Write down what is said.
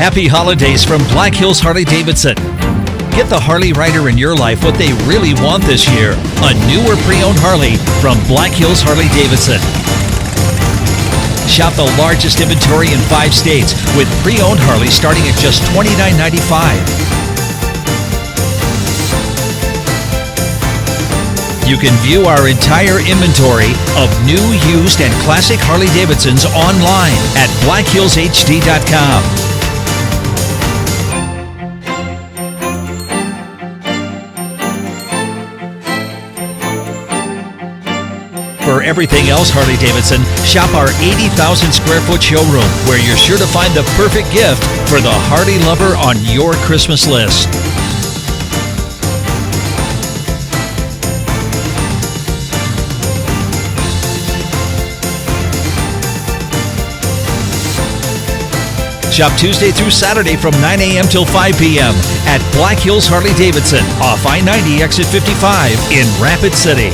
Happy holidays from Black Hills Harley-Davidson. Get the Harley rider in your life what they really want this year. A newer pre-owned Harley from Black Hills Harley-Davidson. Shop the largest inventory in 5 states with pre-owned Harley starting at just $29.95. You can view our entire inventory of new, used, and classic Harley-Davidsons online at blackhillshd.com. For everything else Harley-Davidson, shop our 80,000 square foot showroom, where you're sure to find the perfect gift for the Harley lover on your Christmas list. Shop Tuesday through Saturday from 9 a.m. till 5 p.m. at Black Hills Harley-Davidson off I-90 exit 55 in Rapid City.